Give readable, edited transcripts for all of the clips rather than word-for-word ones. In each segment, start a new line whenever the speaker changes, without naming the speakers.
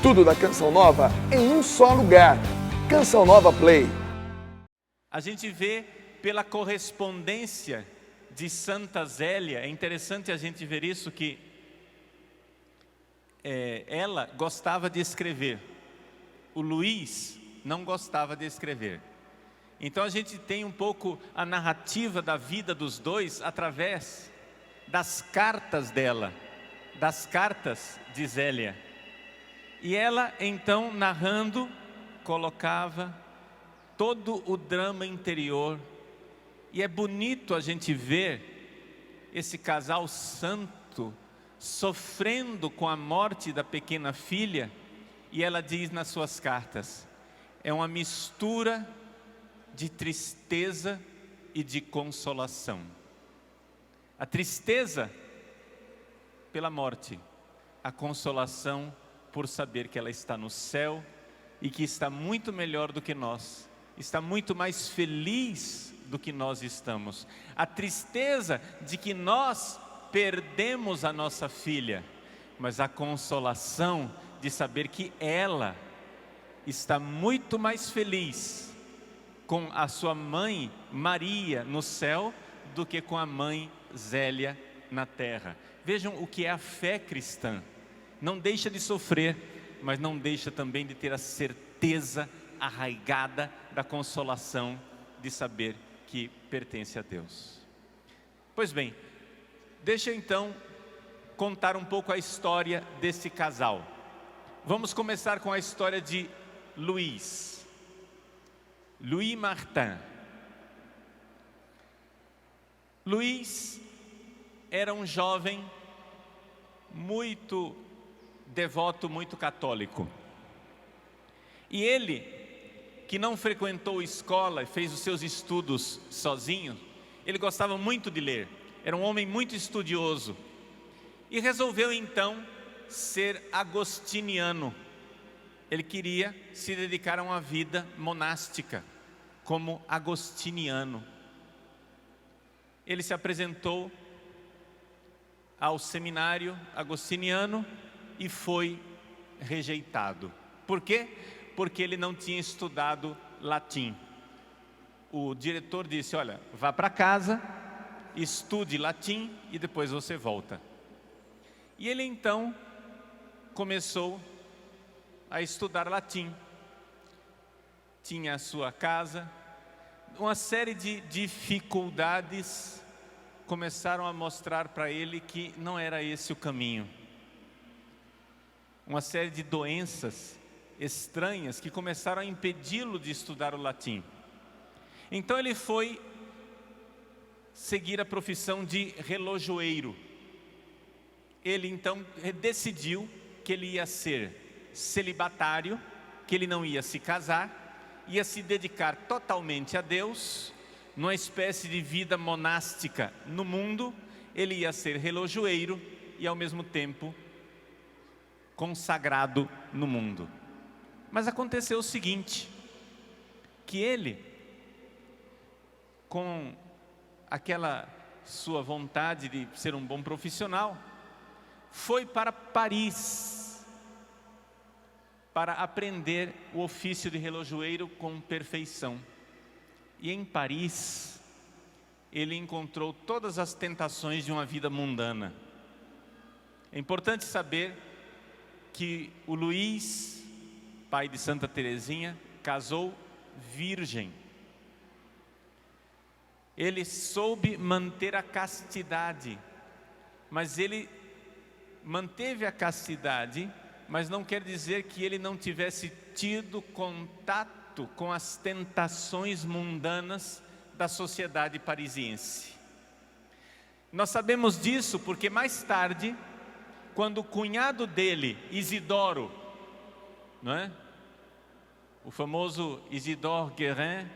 Tudo da Canção Nova em um só lugar. Canção Nova Play.
A gente vê pela correspondência de Santa Zélia, é interessante a gente ver isso, que ela gostava de escrever. O Luiz não gostava de escrever. Então a gente tem um pouco a narrativa da vida dos dois através das cartas dela, das cartas de Zélia. E ela então, narrando, colocava todo o drama interior. E é bonito a gente ver esse casal santo sofrendo com a morte da pequena filha. E ela diz nas suas cartas: é uma mistura de tristeza e de consolação. A tristeza pela morte, a consolação por saber que ela está no céu e que está muito melhor do que nós, está muito mais feliz do que nós estamos. A tristeza de que nós perdemos a nossa filha, mas a consolação de saber que ela está muito mais feliz com a sua mãe Maria no céu do que com a mãe Zélia na terra. Vejam o que é a fé cristã. Não deixa de sofrer, mas não deixa também de ter a certeza arraigada da consolação de saber que pertence a Deus. Pois bem, deixa eu então contar um pouco a história desse casal. Vamos começar com a história de Louis Martin. Louis era um jovem muito devoto, muito católico. E ele, que não frequentou escola e fez os seus estudos sozinho, ele gostava muito de ler, era um homem muito estudioso. E resolveu então ser agostiniano. Ele queria se dedicar a uma vida monástica, como agostiniano. Ele se apresentou ao seminário agostiniano e foi rejeitado. Por quê? Porque ele não tinha estudado latim. O diretor disse: olha, vá para casa, estude latim e depois você volta. E ele então começou a estudar latim. Tinha a sua casa. Uma série de dificuldades começaram a mostrar para ele que não era esse o caminho. Uma série de doenças estranhas que começaram a impedi-lo de estudar o latim. Então ele foi seguir a profissão de relojoeiro. Ele então decidiu que ele ia ser celibatário, que ele não ia se casar, ia se dedicar totalmente a Deus, numa espécie de vida monástica no mundo. Ele ia ser relojoeiro e ao mesmo tempo consagrado no mundo. Mas aconteceu o seguinte, que ele, com aquela sua vontade de ser um bom profissional, foi para Paris para aprender o ofício de relojoeiro com perfeição. E em Paris ele encontrou todas as tentações de uma vida mundana. É importante saber que o Luiz, pai de Santa Teresinha, casou virgem. Ele soube manter a castidade, mas ele manteve a castidade, mas não quer dizer que ele não tivesse tido contato com as tentações mundanas da sociedade parisiense. Nós sabemos disso porque mais tarde, quando o cunhado dele, Isidoro, não é? O famoso Isidore Guérin,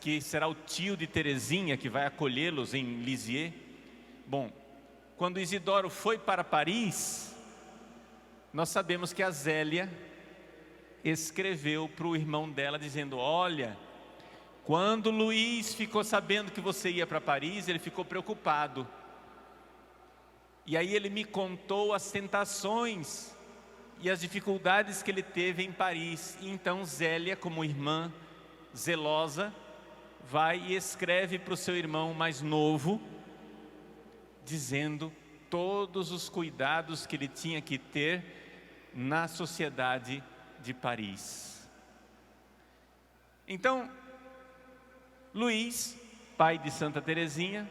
que será o tio de Teresinha, que vai acolhê-los em Lisieux. Bom, quando Isidoro foi para Paris, nós sabemos que a Zélia escreveu para o irmão dela dizendo: olha, quando Luiz ficou sabendo que você ia para Paris, ele ficou preocupado. E aí ele me contou as tentações e as dificuldades que ele teve em Paris. E então Zélia, como irmã zelosa, vai e escreve para o seu irmão mais novo, dizendo todos os cuidados que ele tinha que ter na sociedade de Paris. Então, Luís, pai de Santa Teresinha,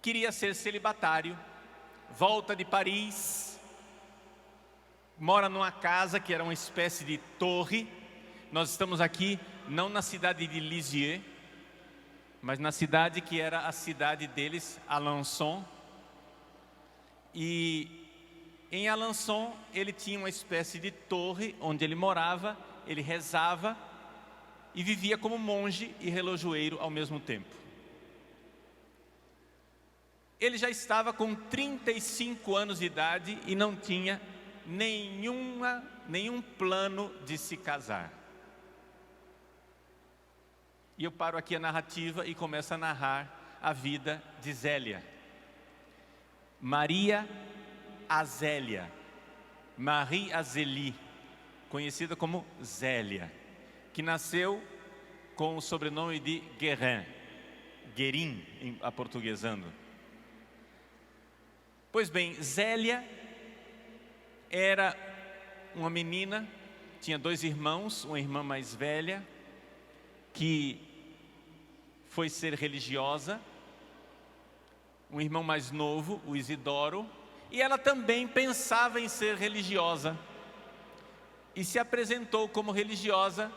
queria ser celibatário, volta de Paris, mora numa casa que era uma espécie de torre. Nós estamos aqui não na cidade de Lisieux, mas na cidade que era a cidade deles, Alençon. E em Alençon ele tinha uma espécie de torre onde ele morava, ele rezava e vivia como monge e relojoeiro ao mesmo tempo. Ele já estava com 35 anos de idade e não tinha nenhum plano de se casar. E eu paro aqui a narrativa e começo a narrar a vida de Zélia. Maria Azélia, Marie Azélie, conhecida como Zélia, que nasceu com o sobrenome de Guérin, aportuguesando. Pois bem, Zélia era uma menina, tinha 2 irmãos, uma irmã mais velha, que foi ser religiosa, um irmão mais novo, o Isidoro, e ela também pensava em ser religiosa, e se apresentou como religiosa,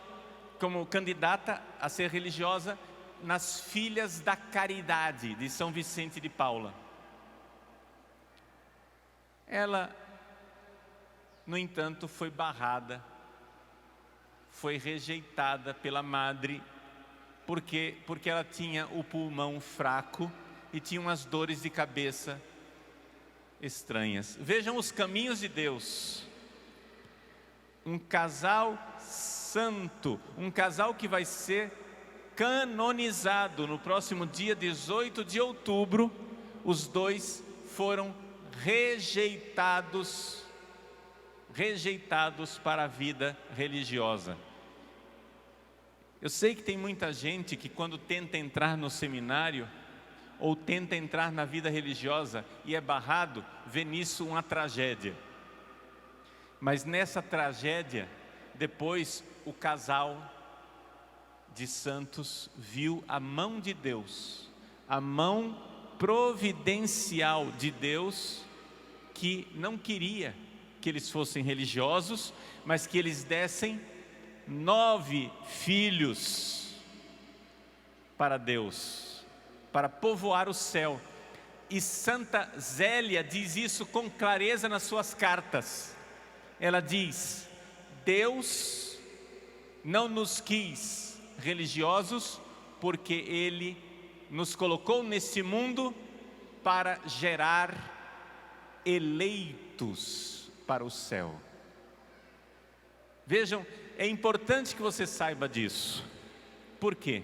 como candidata a ser religiosa, nas Filhas da Caridade, de São Vicente de Paula. Ela, no entanto, foi barrada, foi rejeitada pela madre, porque ela tinha o pulmão fraco e tinha umas dores de cabeça estranhas. Vejam os caminhos de Deus. Um casal santo, um casal que vai ser canonizado no próximo dia 18 de outubro. Os 2 foram rejeitados para a vida religiosa. Eu sei que tem muita gente que quando tenta entrar no seminário ou tenta entrar na vida religiosa e é barrado, vê nisso uma tragédia. Mas nessa tragédia, depois o casal de santos viu a mão de Deus, a mão providencial de Deus, que não queria que eles fossem religiosos, mas que eles dessem 9 filhos para Deus, para povoar o céu. E Santa Zélia diz isso com clareza nas suas cartas. Ela diz: Deus não nos quis religiosos, porque Ele nos colocou nesse mundo para gerar eleitos para o céu. Vejam, é importante que você saiba disso. Por quê?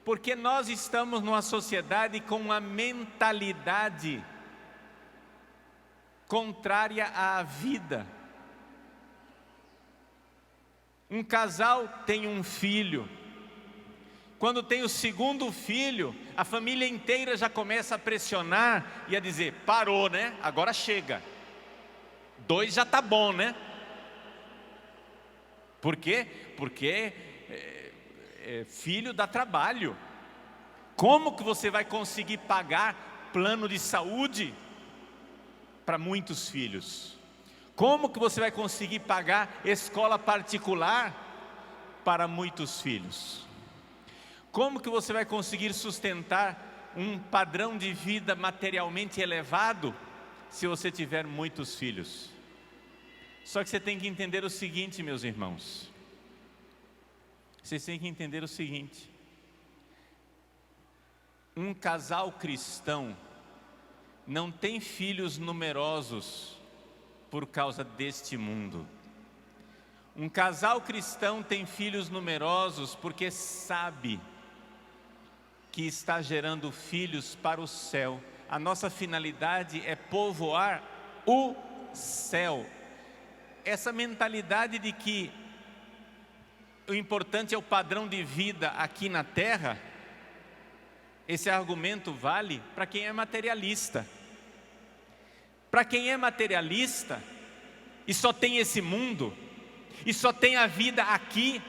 Porque nós estamos numa sociedade com uma mentalidade contrária à vida. Um casal tem um filho. Quando tem o segundo filho, a família inteira já começa a pressionar e a dizer: parou, né? Agora chega. 2 já tá bom, né? Por quê? Porque filho dá trabalho. Como que você vai conseguir pagar plano de saúde para muitos filhos? Como que você vai conseguir pagar escola particular para muitos filhos? Como que você vai conseguir sustentar um padrão de vida materialmente elevado se você tiver muitos filhos? Só que você tem que entender o seguinte, meus irmãos. Vocês têm que entender o seguinte: um casal cristão não tem filhos numerosos por causa deste mundo. Um casal cristão tem filhos numerosos porque sabe que está gerando filhos para o céu. A nossa finalidade é povoar o céu, essa mentalidade de que o importante é o padrão de vida aqui na terra, esse argumento vale para quem é materialista. Para quem é materialista e só tem esse mundo, e só tem a vida aqui,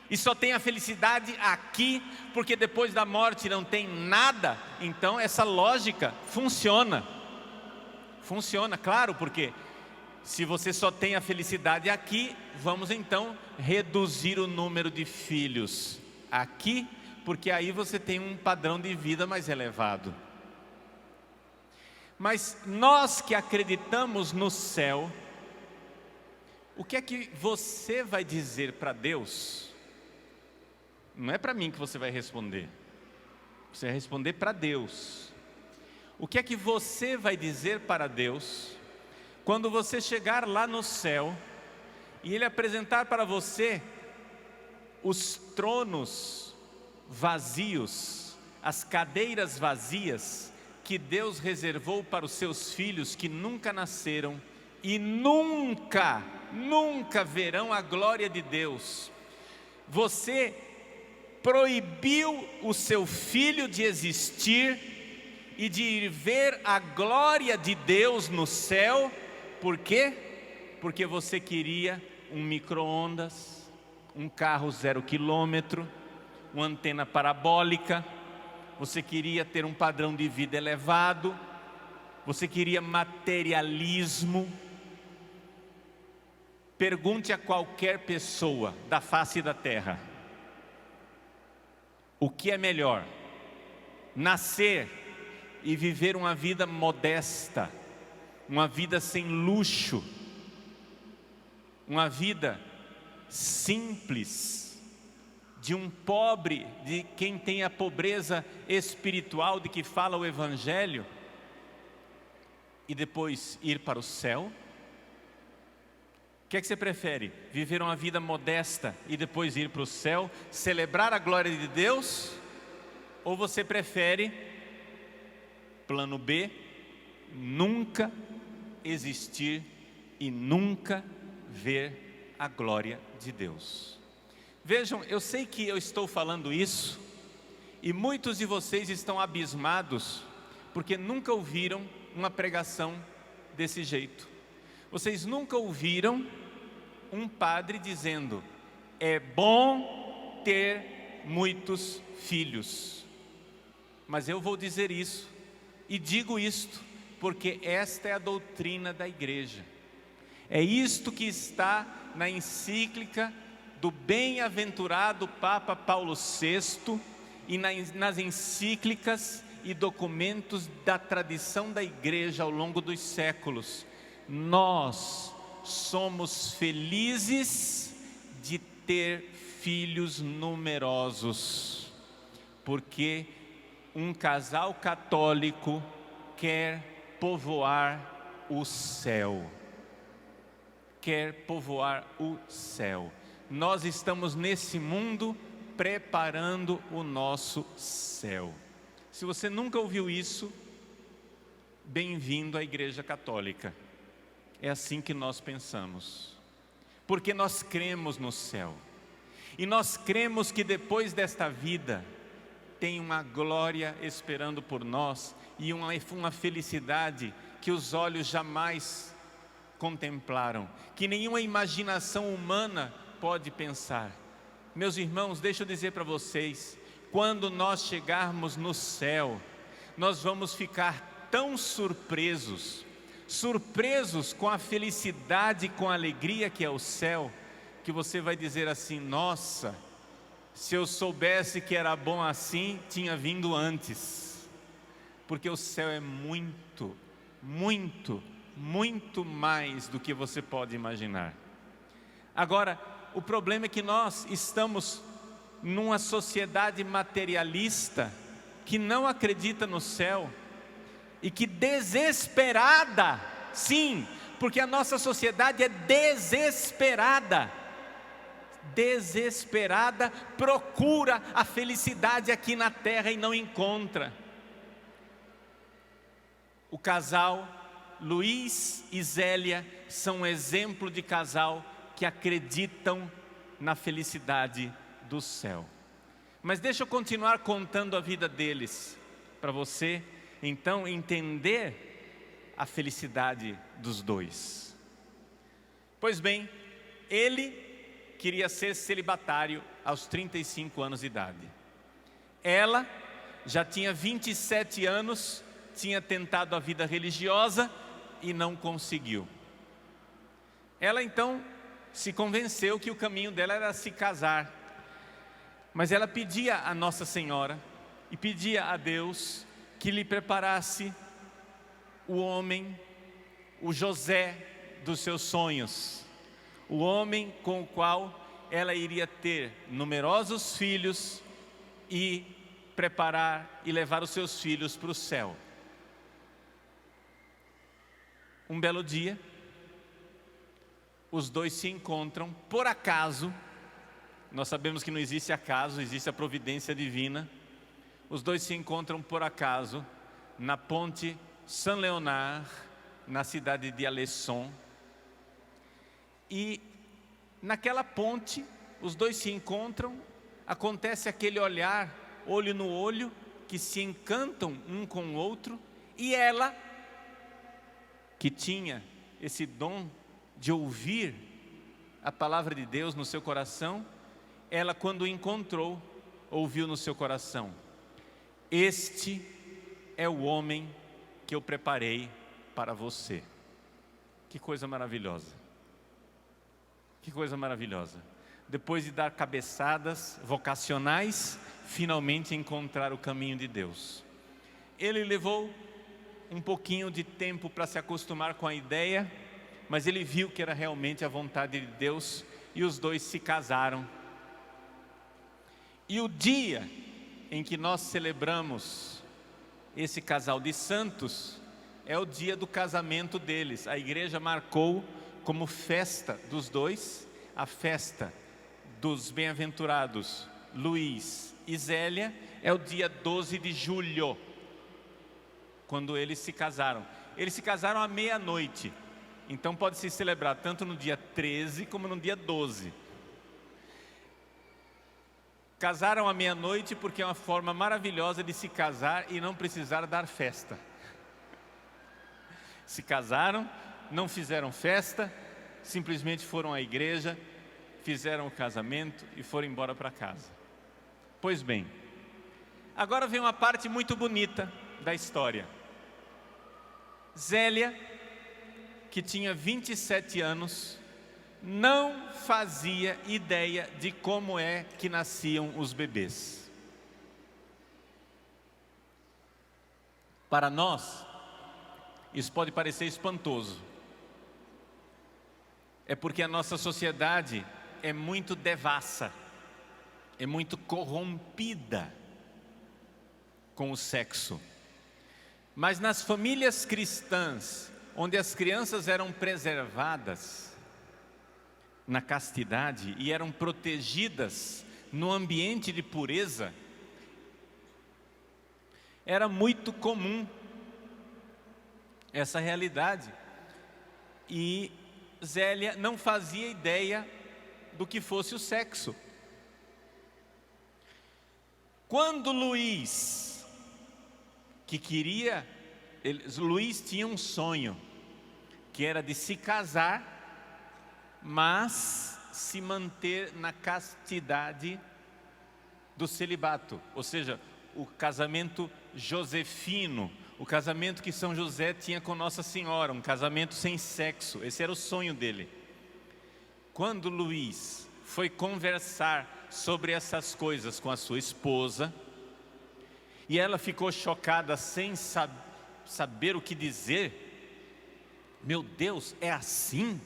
e só tem a felicidade aqui, porque depois da morte não tem nada, então essa lógica funciona. Funciona, claro, porque se você só tem a felicidade aqui, vamos então reduzir o número de filhos aqui, porque aí você tem um padrão de vida mais elevado. Mas nós que acreditamos no céu, o que é que você vai dizer para Deus? Não é para mim que você vai responder. Você vai responder para Deus. O que é que você vai dizer para Deus quando você chegar lá no céu e Ele apresentar para você os tronos vazios, as cadeiras vazias que Deus reservou para os seus filhos que nunca nasceram e nunca verão a glória de Deus? Você proibiu o seu filho de existir e de ir ver a glória de Deus no céu. Por quê? Porque você queria um micro-ondas, um carro 0 quilômetro, uma antena parabólica, você queria ter um padrão de vida elevado, você queria materialismo. Pergunte a qualquer pessoa da face da terra: o que é melhor? Nascer e viver uma vida modesta, uma vida sem luxo, uma vida simples, de um pobre, de quem tem a pobreza espiritual de que fala o Evangelho, e depois ir para o céu? O que é que você prefere? Viver uma vida modesta e depois ir para o céu, celebrar a glória de Deus? Ou você prefere, plano B, nunca existir e nunca ver a glória de Deus? Vejam, eu sei que eu estou falando isso e muitos de vocês estão abismados porque nunca ouviram uma pregação desse jeito. Vocês nunca ouviram um padre dizendo: é bom ter muitos filhos. Mas eu vou dizer isso, e digo isto porque esta é a doutrina da igreja. É isto que está na encíclica do bem-aventurado Papa Paulo VI e nas encíclicas e documentos da tradição da igreja ao longo dos séculos. Nós somos felizes de ter filhos numerosos, porque um casal católico quer povoar o céu. Quer povoar o céu. Nós estamos nesse mundo preparando o nosso céu. Se você nunca ouviu isso, bem-vindo à Igreja Católica. É assim que nós pensamos, porque nós cremos no céu, e nós cremos que depois desta vida tem uma glória esperando por nós, e uma felicidade que os olhos jamais contemplaram, que nenhuma imaginação humana pode pensar. Meus irmãos, deixa eu dizer para vocês, quando nós chegarmos no céu, nós vamos ficar tão surpresos com a felicidade, com a alegria que é o céu, que você vai dizer assim: nossa, se eu soubesse que era bom assim, tinha vindo antes. Porque o céu é muito, muito, muito mais do que você pode imaginar. Agora, o problema é que nós estamos numa sociedade materialista que não acredita no céu e que desesperada, sim, porque a nossa sociedade é desesperada, procura a felicidade aqui na terra e não encontra. O casal Luiz e Zélia são um exemplo de casal que acreditam na felicidade do céu. Mas deixa eu continuar contando a vida deles, para você então entender a felicidade dos dois. Pois bem, ele queria ser celibatário aos 35 anos de idade. Ela já tinha 27 anos, tinha tentado a vida religiosa e não conseguiu. Ela então se convenceu que o caminho dela era se casar. Mas ela pedia a Nossa Senhora e pedia a Deus que lhe preparasse o homem, o José dos seus sonhos, o homem com o qual ela iria ter numerosos filhos e preparar e levar os seus filhos para o céu. Um belo dia, os dois se encontram, por acaso. Nós sabemos que não existe acaso, existe a providência divina. Os dois se encontram por acaso na ponte Saint-Léonard, na cidade de Alençon. E naquela ponte, os dois se encontram, acontece aquele olhar, olho no olho, que se encantam um com o outro. E ela, que tinha esse dom de ouvir a palavra de Deus no seu coração, ela, quando o encontrou, ouviu no seu coração: este é o homem que eu preparei para você. Que coisa maravilhosa! Que coisa maravilhosa! Depois de dar cabeçadas vocacionais, finalmente encontrar o caminho de Deus. Ele levou um pouquinho de tempo para se acostumar com a ideia, mas ele viu que era realmente a vontade de Deus e os dois se casaram. E o dia em que nós celebramos esse casal de santos é o dia do casamento deles. A igreja marcou como festa dos dois, a festa dos bem-aventurados Luiz e Zélia é o dia 12 de julho, quando eles se casaram. Eles se casaram à meia-noite, então pode se celebrar tanto no dia 13 como no dia 12. Casaram à meia-noite porque é uma forma maravilhosa de se casar e não precisar dar festa. Se casaram, não fizeram festa, simplesmente foram à igreja, fizeram o casamento e foram embora para casa. Pois bem, agora vem uma parte muito bonita da história. Zélia, que tinha 27 anos, não fazia ideia de como é que nasciam os bebês. Para nós, isso pode parecer espantoso. É porque a nossa sociedade é muito devassa, é muito corrompida com o sexo. Mas nas famílias cristãs, onde as crianças eram preservadas na castidade e eram protegidas no ambiente de pureza, era muito comum essa realidade. E Zélia não fazia ideia do que fosse o sexo. Quando Luiz, Luiz tinha um sonho, que era de se casar, mas se manter na castidade do celibato, ou seja, o casamento josefino, o casamento que São José tinha com Nossa Senhora, um casamento sem sexo. Esse era o sonho dele. Quando Luiz foi conversar sobre essas coisas com a sua esposa, e ela ficou chocada sem saber o que dizer. Meu Deus, é assim?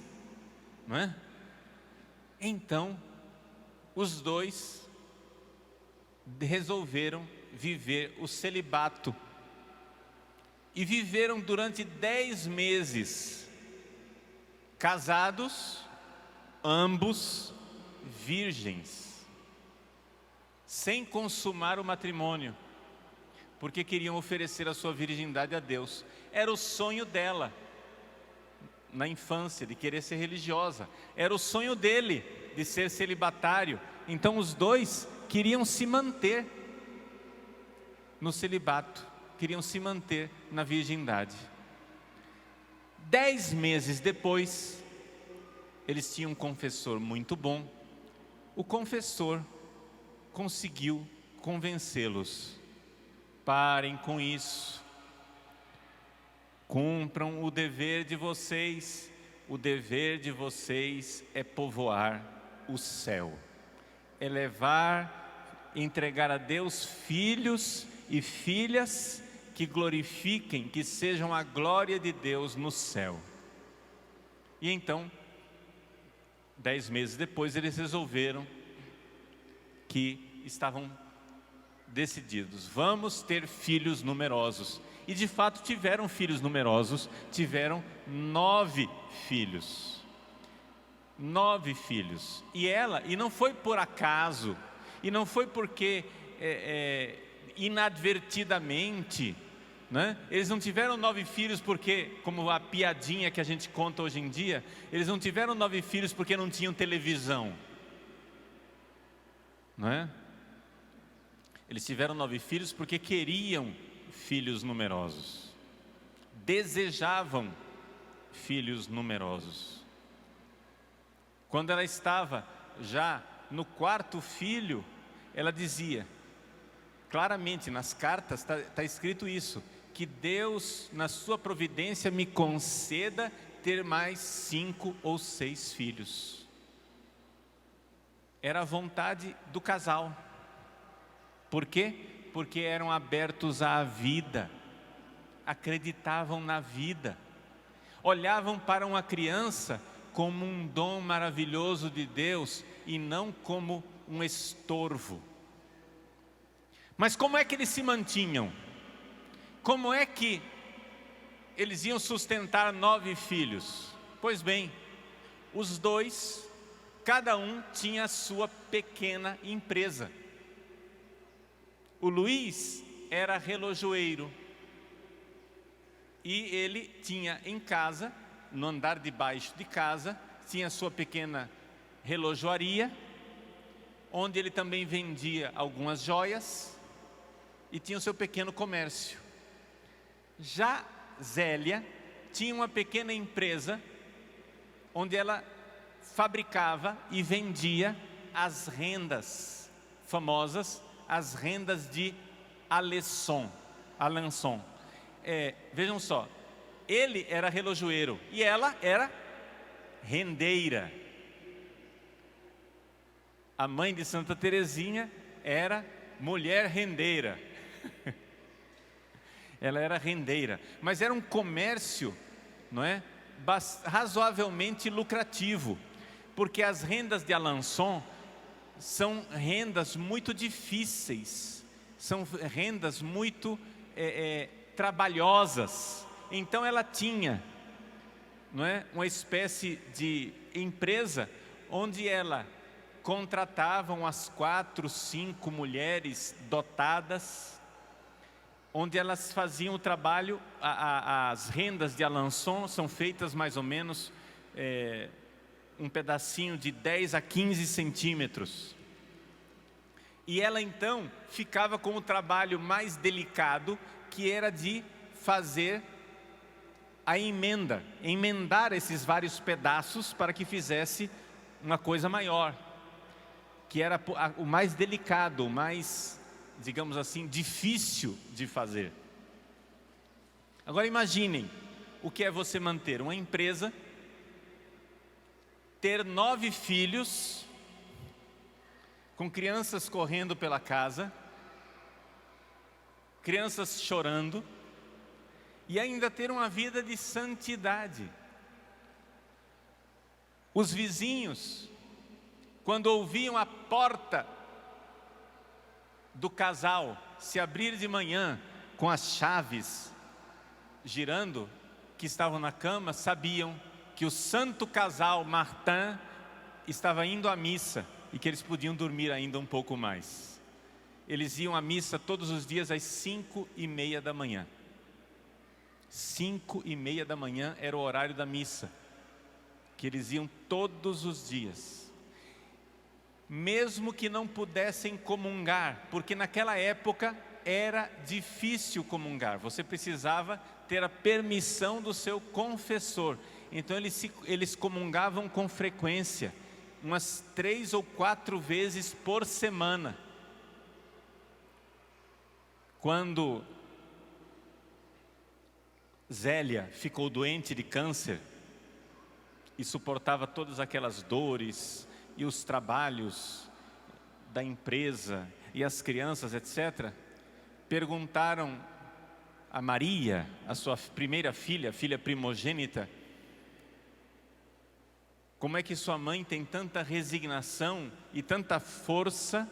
Não é? Então, os dois resolveram viver o celibato. E viveram durante 10 meses, casados, ambos virgens, sem consumar o matrimônio, porque queriam oferecer a sua virgindade a Deus. Era o sonho dela, na infância, de querer ser religiosa. Era o sonho dele, de ser celibatário. Então os dois queriam se manter no celibato, queriam se manter na virgindade. 10 meses depois, eles tinham um confessor muito bom. O confessor conseguiu convencê-los: parem com isso, cumpram o dever de vocês. O dever de vocês é povoar o céu, é levar, entregar a Deus filhos e filhas que glorifiquem, que sejam a glória de Deus no céu. E então, 10 meses depois, eles resolveram que estavam decididos: vamos ter filhos numerosos. E de fato tiveram filhos numerosos, tiveram 9 filhos. 9 filhos. E não foi por acaso, e não foi porque inadvertidamente, né? Eles não tiveram 9 filhos porque, como a piadinha que a gente conta hoje em dia, eles não tiveram 9 filhos porque não tinham televisão, não é? Eles tiveram 9 filhos porque queriam filhos numerosos, desejavam filhos numerosos. Quando ela estava já no 4º filho, ela dizia, claramente nas cartas está escrito isso, que Deus, na sua providência, me conceda ter mais 5 ou 6 filhos. Era a vontade do casal. Por quê? Porque eram abertos à vida, acreditavam na vida, olhavam para uma criança como um dom maravilhoso de Deus e não como um estorvo. Mas como é que eles se mantinham? Como é que eles iam sustentar 9 filhos? Pois bem, os dois, cada um tinha a sua pequena empresa. O Luiz era relojoeiro e ele tinha em casa, no andar de baixo de casa, tinha a sua pequena relojoaria, onde ele também vendia algumas joias e tinha o seu pequeno comércio. Já Zélia tinha uma pequena empresa onde ela fabricava e vendia as rendas famosas, as rendas de Alençon. Vejam só, ele era relojoeiro e ela era rendeira. A mãe de Santa Teresinha era mulher rendeira. Ela era rendeira, mas era um comércio, não é? Razoavelmente lucrativo, porque as rendas de Alençon são rendas muito difíceis, são rendas muito trabalhosas. Então ela tinha, não é, uma espécie de empresa onde ela contratava umas 4, 5 mulheres dotadas, onde elas faziam o trabalho. As rendas de Alençon são feitas mais ou menos um pedacinho de 10 a 15 centímetros. E ela então ficava com o trabalho mais delicado, que era de fazer a emendar esses vários pedaços para que fizesse uma coisa maior, que era o mais delicado, o mais, digamos assim, difícil de fazer. Agora imaginem o que é você manter uma empresa, ter 9 filhos, com crianças correndo pela casa, crianças chorando, e ainda ter uma vida de santidade. Os vizinhos, quando ouviam a porta do casal se abrir de manhã com as chaves girando, que estavam na cama, sabiam que o santo casal Martin estava indo à missa e que eles podiam dormir ainda um pouco mais. Eles iam à missa todos os dias às 5:30 da manhã. 5:30 da manhã era o horário da missa. que eles iam todos os dias, mesmo que não pudessem comungar, porque naquela época era difícil comungar, você precisava ter a permissão do seu confessor. Então eles comungavam com frequência, umas 3 ou 4 vezes por semana. Quando Zélia ficou doente de câncer e suportava todas aquelas dores e os trabalhos da empresa e as crianças, etc., perguntaram a Maria, a sua primeira filha, filha primogênita, como é que sua mãe tem tanta resignação e tanta força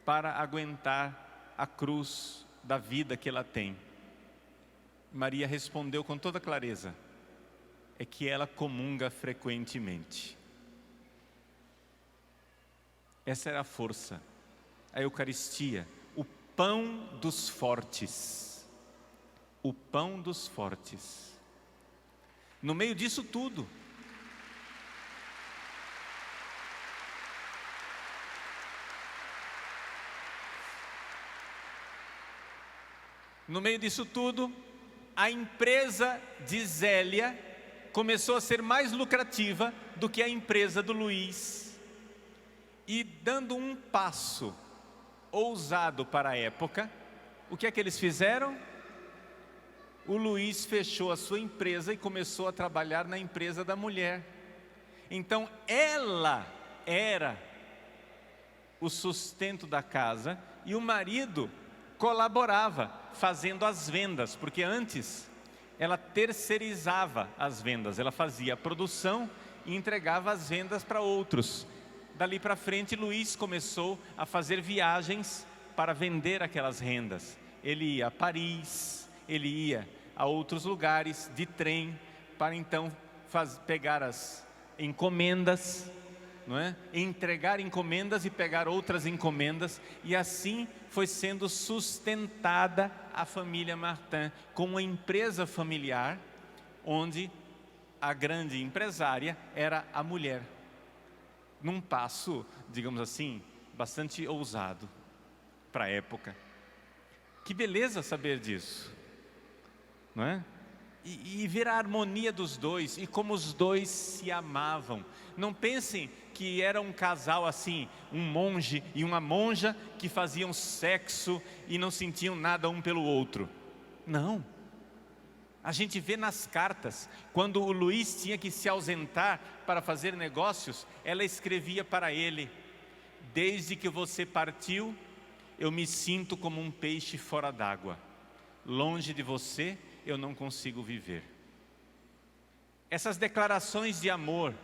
para aguentar a cruz da vida que ela tem? Maria respondeu com toda clareza: é que ela comunga frequentemente. Essa era a força, a Eucaristia, o pão dos fortes. O pão dos fortes. No meio disso tudo, a empresa de Zélia começou a ser mais lucrativa do que a empresa do Luiz. E dando um passo ousado para a época, o que é que eles fizeram? O Luiz fechou a sua empresa e começou a trabalhar na empresa da mulher. Então ela era o sustento da casa e o marido colaborava fazendo as vendas, porque antes ela terceirizava as vendas, ela fazia a produção e entregava as vendas para outros. Dali para frente, Luiz começou a fazer viagens para vender aquelas rendas. Ele ia a Paris, ele ia a outros lugares de trem para então pegar as encomendas, não é? Entregar encomendas e pegar outras encomendas, e assim foi sendo sustentada a família Martin com uma empresa familiar, onde a grande empresária era a mulher. Num passo, digamos assim, bastante ousado para a época. Que beleza saber disso, não é? E ver a harmonia dos dois e como os dois se amavam. Não pensem que era um casal assim, um monge e uma monja que faziam sexo e não sentiam nada um pelo outro. Não. A gente vê nas cartas, quando o Luiz tinha que se ausentar para fazer negócios, ela escrevia para ele: desde que você partiu, eu me sinto como um peixe fora d'água. Longe de você, eu não consigo viver. Essas declarações de amor,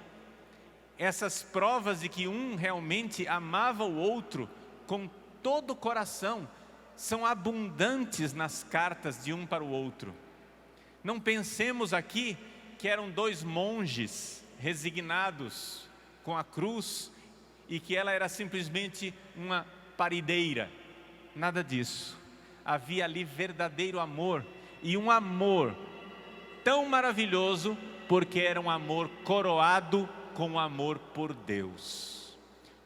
essas provas de que um realmente amava o outro com todo o coração, são abundantes nas cartas de um para o outro. Não pensemos aqui que eram 2 monges resignados com a cruz e que ela era simplesmente uma parideira. Nada disso. Havia ali verdadeiro amor, e um amor tão maravilhoso, porque era um amor coroado com o amor por Deus.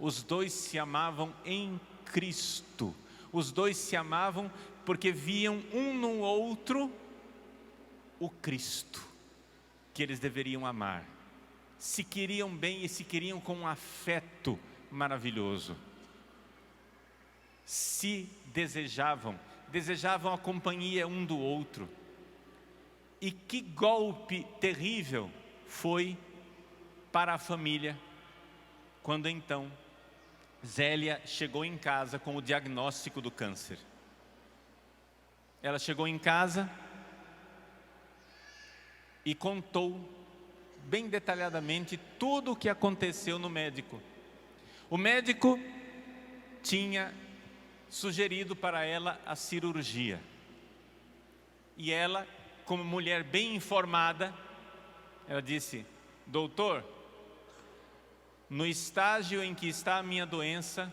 Os dois se amavam em Cristo. Os dois se amavam porque viam um no outro o Cristo que eles deveriam amar. Se queriam bem e se queriam com um afeto maravilhoso. Se desejavam a companhia um do outro. E que golpe terrível foi para a família quando então Zélia chegou em casa com o diagnóstico do câncer. Ela chegou em casa e contou bem detalhadamente tudo o que aconteceu no médico. O médico tinha sugerido para ela a cirurgia. E ela, como mulher bem informada, ela disse: doutor, no estágio em que está a minha doença,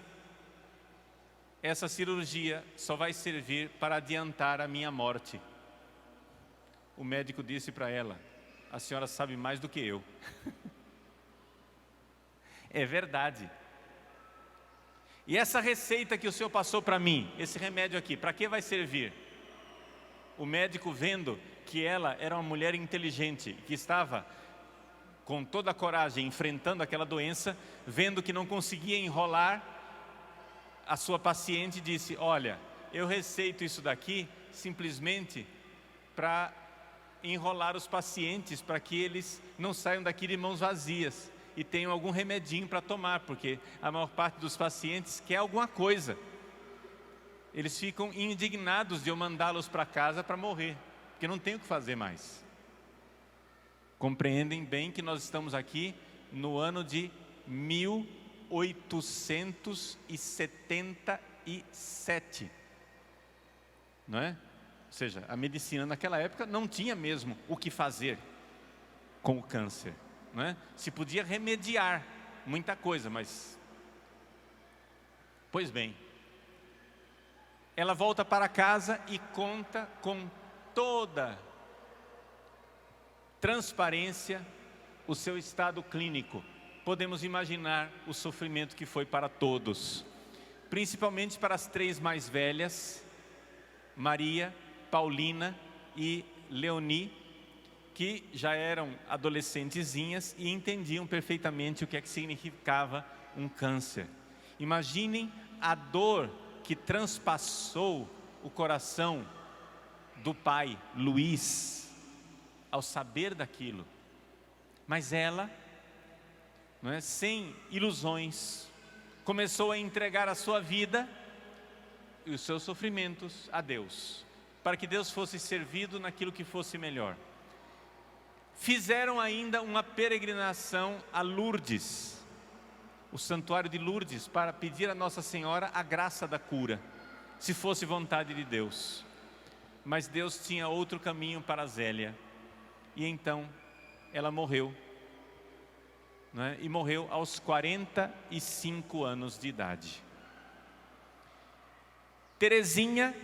essa cirurgia só vai servir para adiantar a minha morte. O médico disse para ela: a senhora sabe mais do que eu. É verdade. E essa receita que o senhor passou para mim, esse remédio aqui, para que vai servir? O médico, vendo que ela era uma mulher inteligente, que estava com toda a coragem enfrentando aquela doença, vendo que não conseguia enrolar a sua paciente, disse: olha, eu receito isso daqui simplesmente para enrolar os pacientes, para que eles não saiam daqui de mãos vazias e tenham algum remedinho para tomar, porque a maior parte dos pacientes quer alguma coisa. Eles ficam indignados de eu mandá-los para casa para morrer, porque não tem o que fazer mais. Compreendem bem que nós estamos aqui no ano de 1877, não é? Ou seja, a medicina naquela época não tinha mesmo o que fazer com o câncer, não é? Se podia remediar muita coisa, mas... Pois bem, ela volta para casa e conta com toda transparência o seu estado clínico. Podemos imaginar o sofrimento que foi para todos, principalmente para as três mais velhas, Maria, Paulina e Leoni, que já eram adolescentezinhas e entendiam perfeitamente o que é que significava um câncer. Imaginem a dor que transpassou o coração do pai, Luiz, ao saber daquilo. Mas ela, não é, sem ilusões, começou a entregar a sua vida e os seus sofrimentos a Deus, para que Deus fosse servido naquilo que fosse melhor. Fizeram ainda uma peregrinação a Lourdes, o santuário de Lourdes, para pedir a Nossa Senhora a graça da cura, se fosse vontade de Deus. Mas Deus tinha outro caminho para Zélia, e então ela morreu, não é? E morreu aos 45 anos de idade. Terezinha,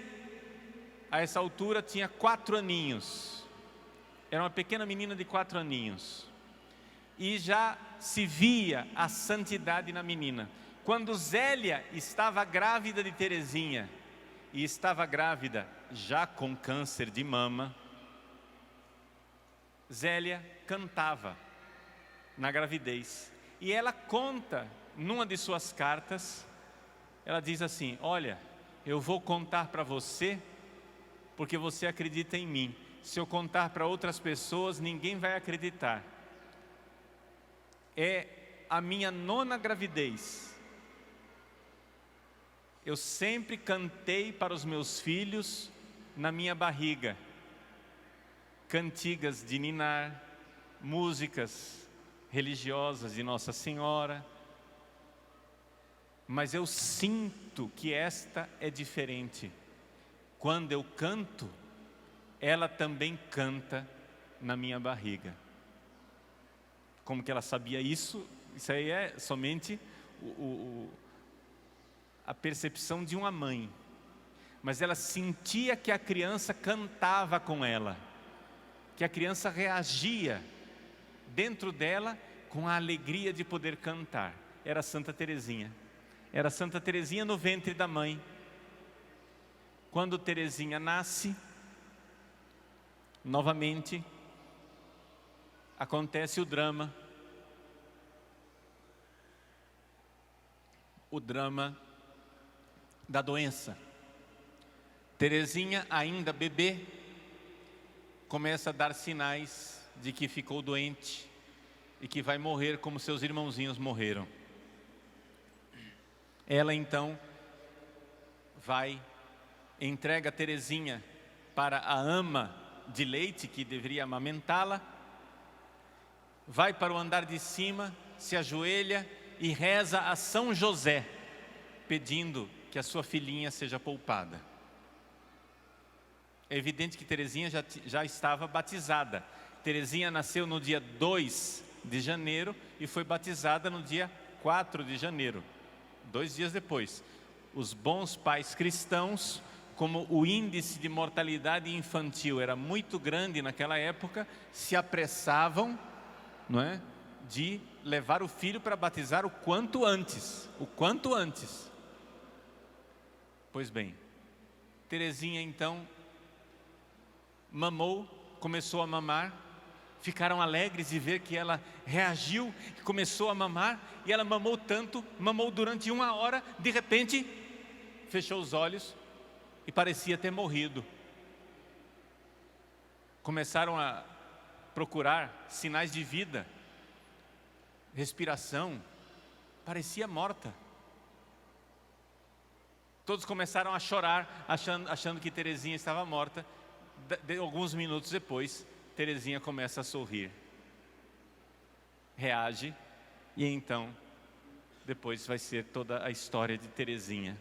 a essa altura, tinha 4 aninhos, era uma pequena menina de 4 aninhos, e já se via a santidade na menina. Quando Zélia estava grávida de Terezinha, e estava grávida já com câncer de mama, Zélia cantava na gravidez. E ela conta, numa de suas cartas, ela diz assim: olha, eu vou contar para você, porque você acredita em mim. Se eu contar para outras pessoas, ninguém vai acreditar. É a minha 9ª gravidez. Eu sempre cantei para os meus filhos na minha barriga, cantigas de ninar, músicas religiosas de Nossa Senhora, mas eu sinto que esta é diferente. Quando eu canto, ela também canta na minha barriga. Como que ela sabia isso? Isso aí é somente a percepção de uma mãe. Mas ela sentia que a criança cantava com ela, que a criança reagia dentro dela com a alegria de poder cantar. Era Santa Terezinha. Era Santa Terezinha no ventre da mãe. Quando Terezinha nasce, novamente acontece o drama. O drama da doença. Terezinha, ainda bebê, começa a dar sinais de que ficou doente e que vai morrer como seus irmãozinhos morreram. Ela então entrega Terezinha para a ama de leite que deveria amamentá-la, vai para o andar de cima, se ajoelha e reza a São José, pedindo que a sua filhinha seja poupada. É evidente que Terezinha já estava batizada. Terezinha nasceu no dia 2 de janeiro e foi batizada no dia 4 de janeiro, 2 dias depois. Os bons pais cristãos como o índice de mortalidade infantil era muito grande naquela época, se apressavam, não é, de levar o filho para batizar o quanto antes, Pois bem, Teresinha então mamou, começou a mamar, ficaram alegres de ver que ela reagiu, começou a mamar, e ela mamou tanto, mamou durante 1 hora, de repente, fechou os olhos e parecia ter morrido. Começaram a procurar sinais de vida, respiração, parecia morta. Todos começaram a chorar, achando que Teresinha estava morta. Alguns minutos depois, Teresinha começa a sorrir, reage, e então, depois vai ser toda a história de Teresinha.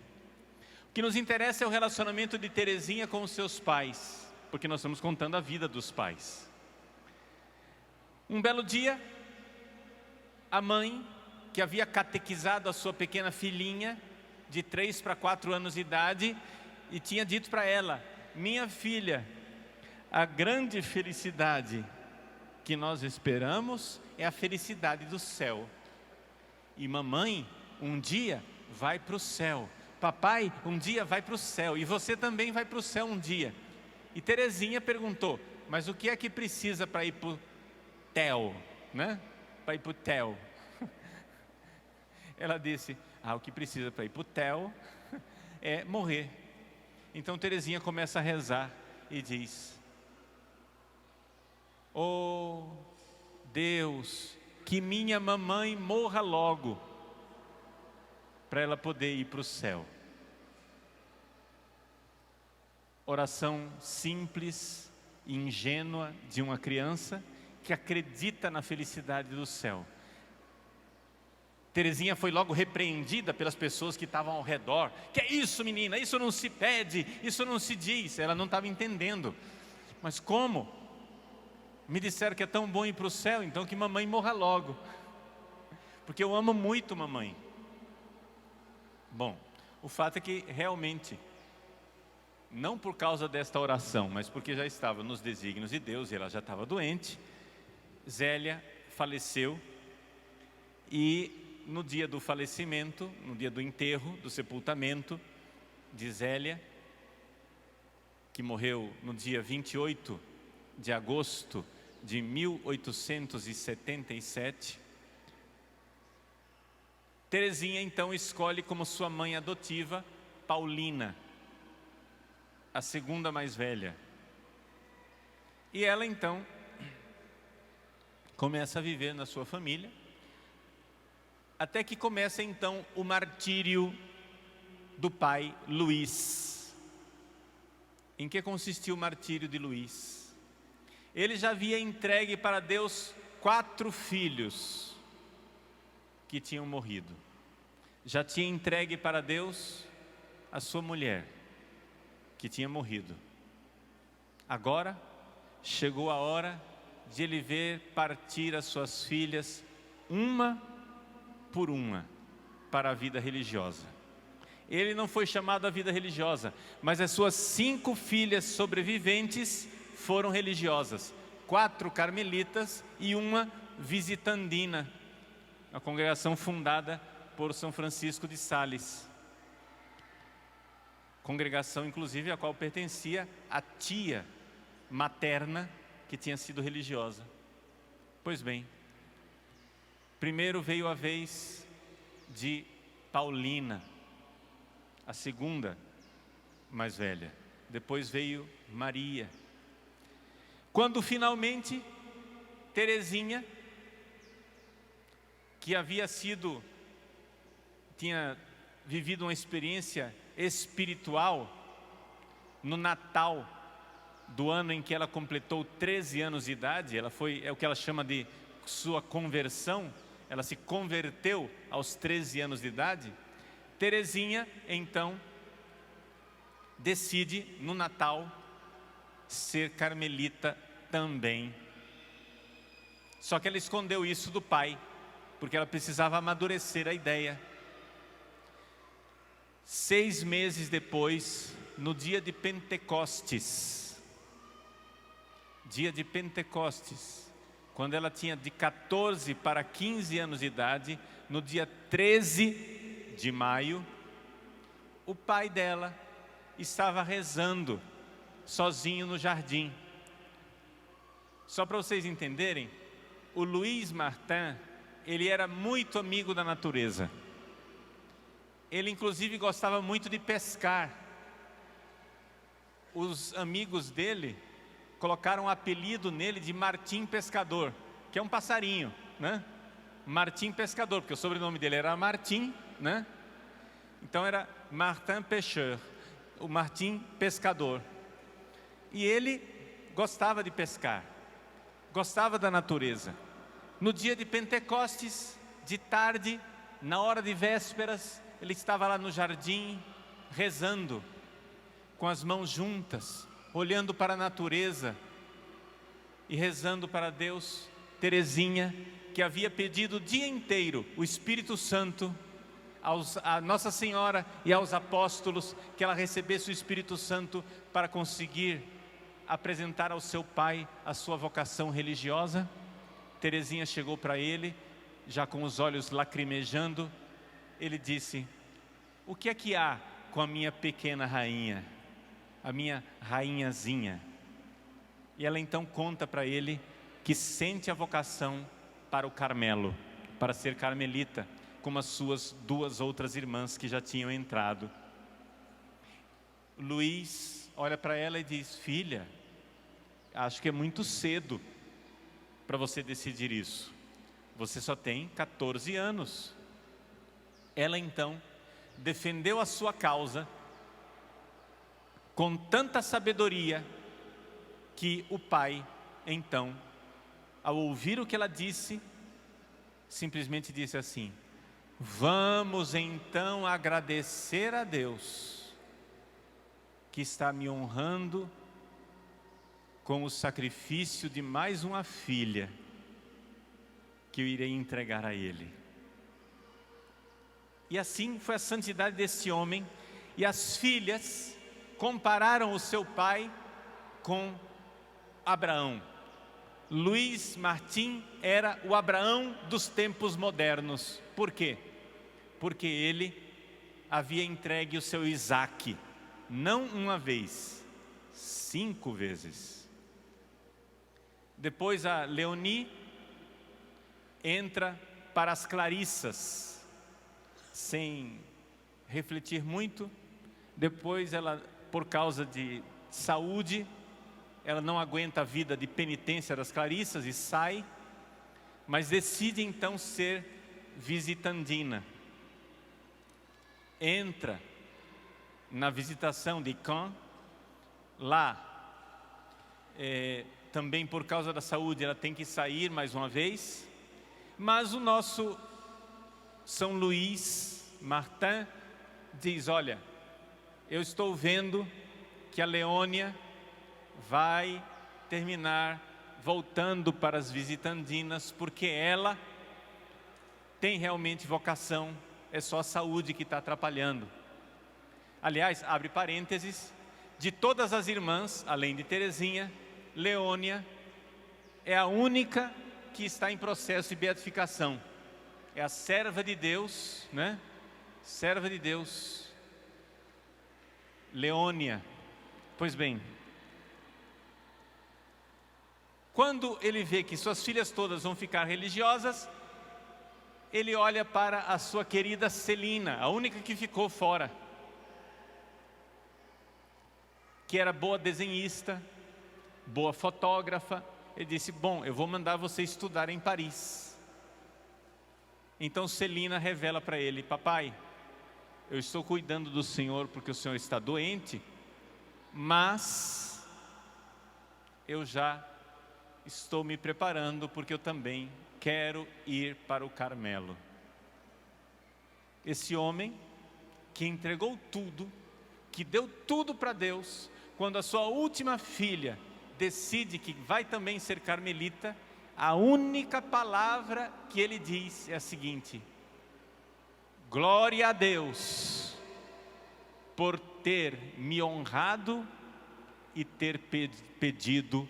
O que nos interessa é o relacionamento de Teresinha com os seus pais, porque nós estamos contando a vida dos pais. Um belo dia, a mãe, que havia catequizado a sua pequena filhinha, de 3 para 4 anos de idade, e tinha dito para ela: minha filha, a grande felicidade que nós esperamos é a felicidade do céu. E mamãe, um dia vai para o céu. Papai, um dia vai para o céu. E você também vai para o céu um dia. E Teresinha perguntou: mas o que é que precisa para ir para o Theo, né? Para ir para o Theo. Ela disse: o que precisa para ir para o Theo é morrer. Então Teresinha começa a rezar e diz: oh Deus, que minha mamãe morra logo, para ela poder ir para o céu. Oração simples e ingênua de uma criança que acredita na felicidade do céu. Teresinha foi logo repreendida pelas pessoas que estavam ao redor. Que é isso, menina? Isso não se pede, isso não se diz. Ela não estava entendendo. Mas como? Me disseram que é tão bom ir para o céu, então que mamãe morra logo. Porque eu amo muito mamãe. Bom, o fato é que realmente, não por causa desta oração, mas porque já estava nos desígnios de Deus e ela já estava doente, Zélia faleceu. E no dia do falecimento, no dia do enterro, do sepultamento de Zélia, que morreu no dia 28 de agosto de 1877, Teresinha então escolhe como sua mãe adotiva Paulina, a segunda mais velha. E ela então começa a viver na sua família, até que começa então o martírio do pai Luís. Em que consistiu o martírio de Luís? Ele já havia entregue para Deus 4 filhos que tinham morrido. Já tinha entregue para Deus a sua mulher, que tinha morrido. Agora chegou a hora de ele ver partir as suas filhas, uma por uma, para a vida religiosa. Ele não foi chamado à vida religiosa, mas as suas 5 filhas sobreviventes foram religiosas. 4 carmelitas e uma visitandina, a congregação fundada por São Francisco de Sales. Congregação, inclusive, a qual pertencia a tia materna que tinha sido religiosa. Pois bem, primeiro veio a vez de Paulina, a segunda mais velha. Depois veio Maria. Quando finalmente Teresinha, que tinha vivido uma experiência espiritual no Natal do ano em que ela completou 13 anos de idade, é o que ela chama de sua conversão, ela se converteu aos 13 anos de idade. Teresinha então decide no Natal ser carmelita também. Só que ela escondeu isso do pai, porque ela precisava amadurecer a ideia. 6 meses depois, no dia de Pentecostes. Dia de Pentecostes. Quando ela tinha de 14 para 15 anos de idade, no dia 13 de maio, o pai dela estava rezando sozinho no jardim. Só para vocês entenderem, o Luiz Martin, ele era muito amigo da natureza. Ele inclusive gostava muito de pescar. Os amigos dele colocaram um apelido nele de Martim Pescador, que é um passarinho, né? Martim Pescador, porque o sobrenome dele era Martim, né? Então era Martin Pêcheur, o Martim Pescador. E ele gostava de pescar, gostava da natureza. No dia de Pentecostes, de tarde, na hora de vésperas, ele estava lá no jardim, rezando, com as mãos juntas, olhando para a natureza e rezando para Deus. Teresinha, que havia pedido o dia inteiro o Espírito Santo a Nossa Senhora e aos apóstolos, que ela recebesse o Espírito Santo para conseguir apresentar ao seu pai a sua vocação religiosa. Teresinha chegou para ele, já com os olhos lacrimejando. Ele disse: o que é que há com a minha pequena rainha, a minha rainhazinha? E ela então conta para ele que sente a vocação para o Carmelo, para ser carmelita, como as suas duas outras irmãs que já tinham entrado. Luiz olha para ela e diz: filha, acho que é muito cedo para você decidir isso. Você só tem 14 anos. Ela então defendeu a sua causa com tanta sabedoria que o pai, então, ao ouvir o que ela disse, simplesmente disse assim: vamos então agradecer a Deus que está me honrando com o sacrifício de mais uma filha que eu irei entregar a Ele. E assim foi a santidade desse homem. E as filhas compararam o seu pai com Abraão. Luiz Martim era o Abraão dos tempos modernos. Por quê? Porque ele havia entregue o seu Isaque, não uma vez, 5 vezes. Depois a Leonie entra para as Clarissas, sem refletir muito. Depois ela, por causa de saúde, ela não aguenta a vida de penitência das Clarissas e sai, mas decide então ser visitandina. Entra na visitação de Caen. Lá, também por causa da saúde, ela tem que sair mais uma vez. Mas o nosso São Luís Martin diz: olha, eu estou vendo que a Leônia vai terminar voltando para as visitandinas, porque ela tem realmente vocação, é só a saúde que está atrapalhando. Aliás, abre parênteses, de todas as irmãs, além de Teresinha, Leônia é a única que está em processo de beatificação. É a serva de Deus, né? Serva de Deus, Leônia. Pois bem, quando ele vê que suas filhas todas vão ficar religiosas, ele olha para a sua querida Celina, a única que ficou fora, que era boa desenhista, boa fotógrafa. Ele disse: bom, eu vou mandar você estudar em Paris. Então Celina revela para ele: papai, eu estou cuidando do senhor porque o senhor está doente, mas eu já estou me preparando porque eu também quero ir para o Carmelo. Esse homem que entregou tudo, que deu tudo para Deus, quando a sua última filha decide que vai também ser carmelita, a única palavra que ele diz é a seguinte: glória a Deus, por ter me honrado e ter pedido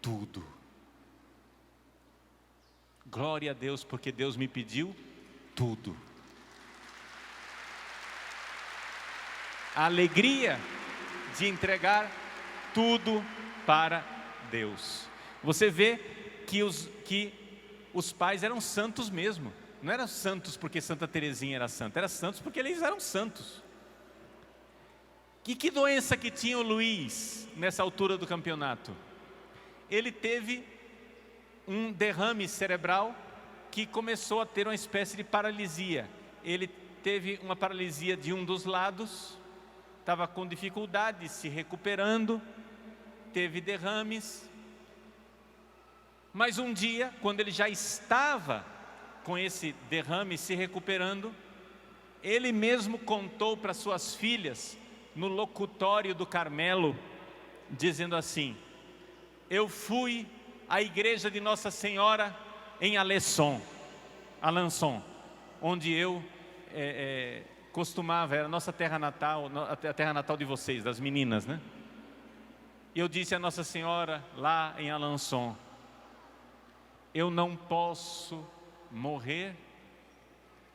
tudo. Glória a Deus, porque Deus me pediu tudo. A alegria de entregar tudo para Deus. Você vê que os pais eram santos mesmo. Não eram santos porque Santa Teresinha era santa, eram santos porque eles eram santos. Que doença que tinha o Luiz nessa altura do campeonato? Ele teve um derrame cerebral que começou a ter uma espécie de paralisia. Ele teve uma paralisia de um dos lados, estava com dificuldade, se recuperando, teve derrames. Mas um dia, quando ele já estava com esse derrame se recuperando, ele mesmo contou para suas filhas, no locutório do Carmelo, dizendo assim: eu fui à igreja de Nossa Senhora em Alençon, onde eu costumava, era a nossa terra natal, a terra natal de vocês, das meninas, né? Eu disse a Nossa Senhora lá em Alençon: eu não posso morrer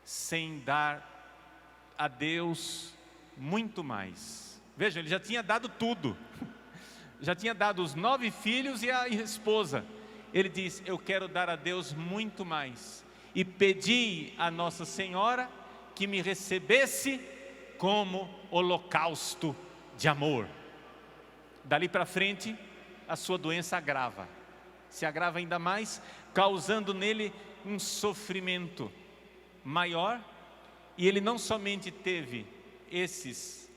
sem dar a Deus muito mais. Veja, ele já tinha dado tudo. Já tinha dado os 9 filhos e a esposa. Ele diz: eu quero dar a Deus muito mais. E pedi a Nossa Senhora que me recebesse como holocausto de amor. Dali para frente, a sua doença agrava. Se agrava ainda mais, causando nele um sofrimento maior. E ele não somente teve esses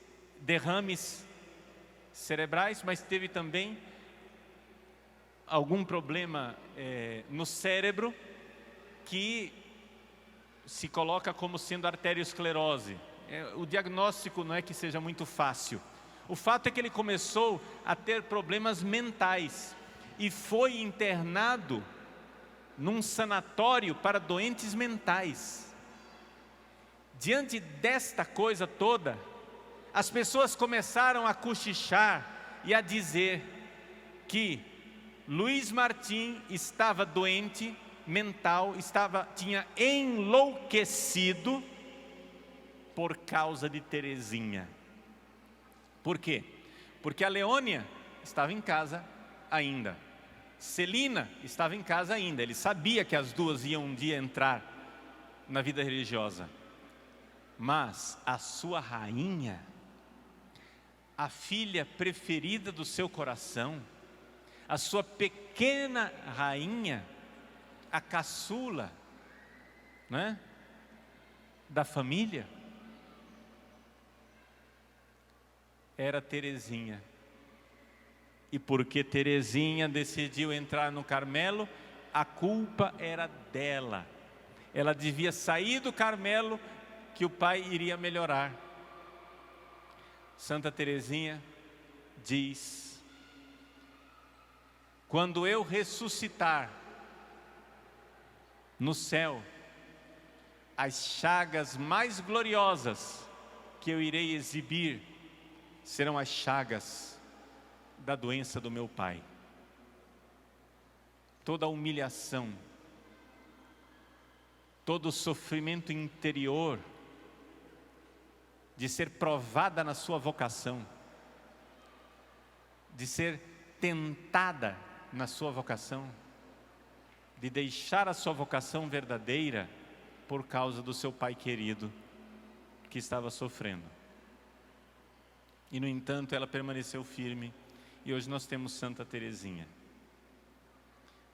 derrames cerebrais, mas teve também algum problema no cérebro que se coloca como sendo arteriosclerose. O diagnóstico não é que seja muito fácil. O fato é que ele começou a ter problemas mentais e foi internado num sanatório para doentes mentais. Diante desta coisa toda, as pessoas começaram a cochichar e a dizer que Luiz Martim estava doente mental, tinha enlouquecido por causa de Teresinha. Por quê? Porque a Leônia estava em casa ainda, Celina estava em casa ainda. Ele sabia que as duas iam um dia entrar na vida religiosa. Mas a sua rainha, a filha preferida do seu coração, a sua pequena rainha, a caçula, né, da família, era Teresinha. E porque Teresinha decidiu entrar no Carmelo, a culpa era dela. Ela devia sair do Carmelo, que o pai iria melhorar. Santa Teresinha diz: quando eu ressuscitar no céu, as chagas mais gloriosas que eu irei exibir serão as chagas da doença do meu pai. Toda a humilhação, todo o sofrimento interior de ser provada na sua vocação, de ser tentada na sua vocação, de deixar a sua vocação verdadeira por causa do seu pai querido que estava sofrendo. E no entanto ela permaneceu firme, e hoje nós temos Santa Teresinha.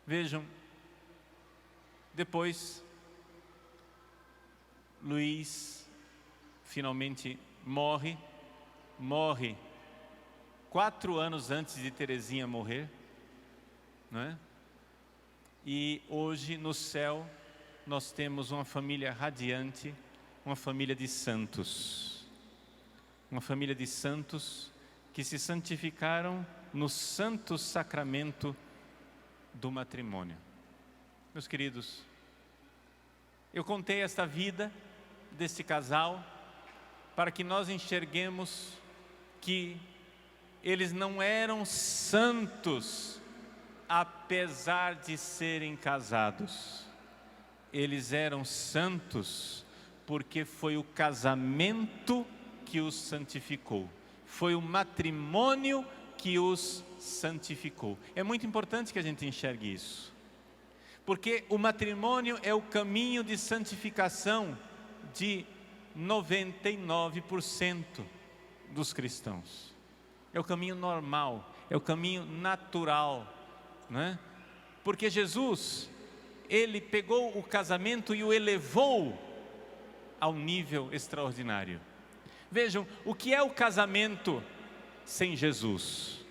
Vejam, depois Luiz finalmente morre 4 anos antes de Teresinha morrer, não é? E hoje no céu nós temos uma família radiante, uma família de santos. Uma família de santos que se santificaram no santo sacramento do matrimônio. Meus queridos, eu contei esta vida desse casal para que nós enxerguemos que eles não eram santos, apesar de serem casados. Eles eram santos porque foi o casamento que os santificou. Foi o matrimônio que os santificou. É muito importante que a gente enxergue isso. Porque o matrimônio é o caminho de santificação de 99% dos cristãos. É o caminho normal, é o caminho natural, né? Porque Jesus, Ele pegou o casamento e o elevou ao nível extraordinário. Vejam, o que é o casamento sem Jesus?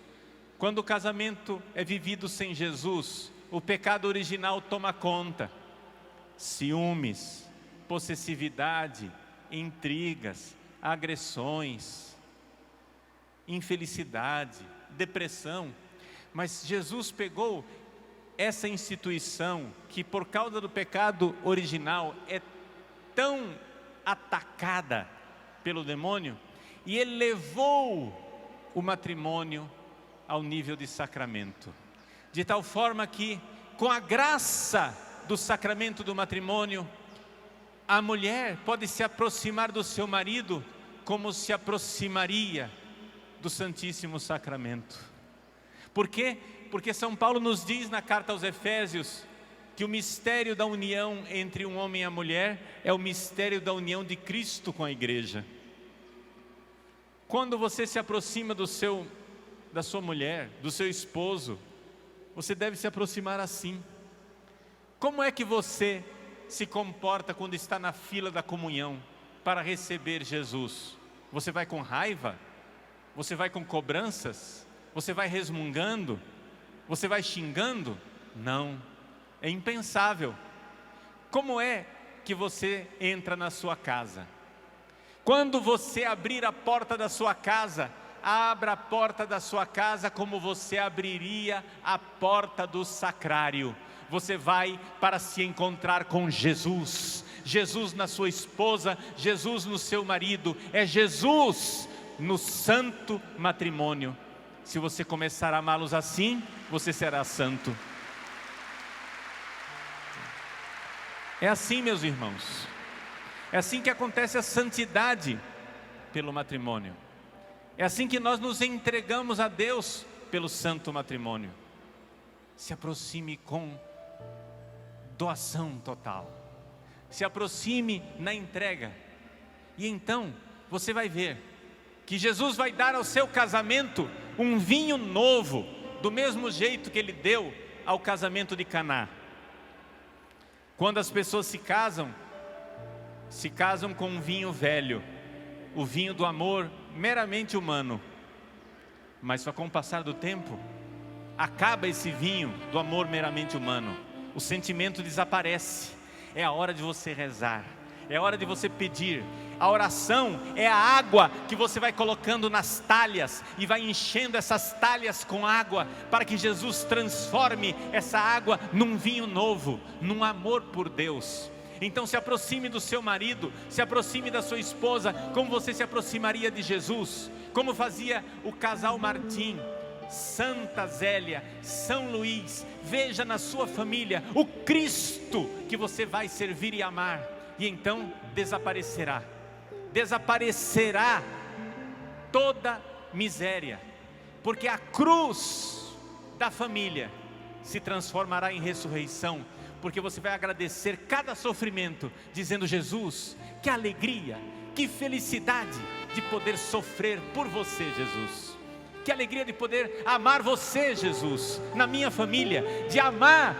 Quando o casamento é vivido sem Jesus, o pecado original toma conta. Ciúmes, possessividade, intrigas, agressões, infelicidade, depressão. Mas Jesus pegou essa instituição que por causa do pecado original é tão atacada pelo demônio e elevou o matrimônio ao nível de sacramento. De tal forma que, com a graça do sacramento do matrimônio, a mulher pode se aproximar do seu marido como se aproximaria do Santíssimo Sacramento. Por quê? Porque São Paulo nos diz na carta aos Efésios que o mistério da união entre um homem e a mulher é o mistério da união de Cristo com a igreja. Quando você se aproxima da sua mulher, do seu esposo, você deve se aproximar assim. Como é que você se comporta quando está na fila da comunhão para receber Jesus? Você vai com raiva? Você vai com cobranças? Você vai resmungando? Você vai xingando? Não, é impensável. Como é que você entra na sua casa? Quando você abrir a porta da sua casa, abra a porta da sua casa como você abriria a porta do sacrário. Você vai para se encontrar com Jesus. Jesus na sua esposa, Jesus no seu marido. É Jesus no santo matrimônio. Se você começar a amá-los assim, você será santo. É assim, meus irmãos. É assim que acontece a santidade pelo matrimônio. É assim que nós nos entregamos a Deus pelo santo matrimônio. Se aproxime com doação total. Se aproxime na entrega. E então você vai ver que Jesus vai dar ao seu casamento um vinho novo, do mesmo jeito que Ele deu ao casamento de Caná. Quando as pessoas se casam com um vinho velho, o vinho do amor meramente humano. Mas só com o passar do tempo, acaba esse vinho do amor meramente humano. O sentimento desaparece. É a hora de você rezar. É hora de você pedir. A oração é a água que você vai colocando nas talhas e vai enchendo essas talhas com água para que Jesus transforme essa água num vinho novo, num amor por Deus. Então se aproxime do seu marido, se aproxime da sua esposa, como você se aproximaria de Jesus, como fazia o casal Martim, Santa Zélia, São Luís. Veja na sua família o Cristo que você vai servir e amar, e então desaparecerá toda miséria, porque a cruz da família se transformará em ressurreição, porque você vai agradecer cada sofrimento, dizendo: Jesus, que alegria, que felicidade de poder sofrer por você, Jesus. Que alegria de poder amar você, Jesus, na minha família, de amar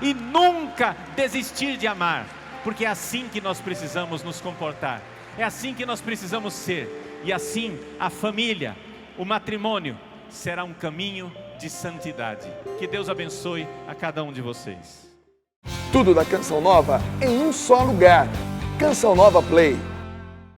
e nunca desistir de amar, porque é assim que nós precisamos nos comportar, é assim que nós precisamos ser, e assim a família, o matrimônio, será um caminho de santidade. Que Deus abençoe a cada um de vocês.
Tudo da Canção Nova em um só lugar. Canção Nova Play.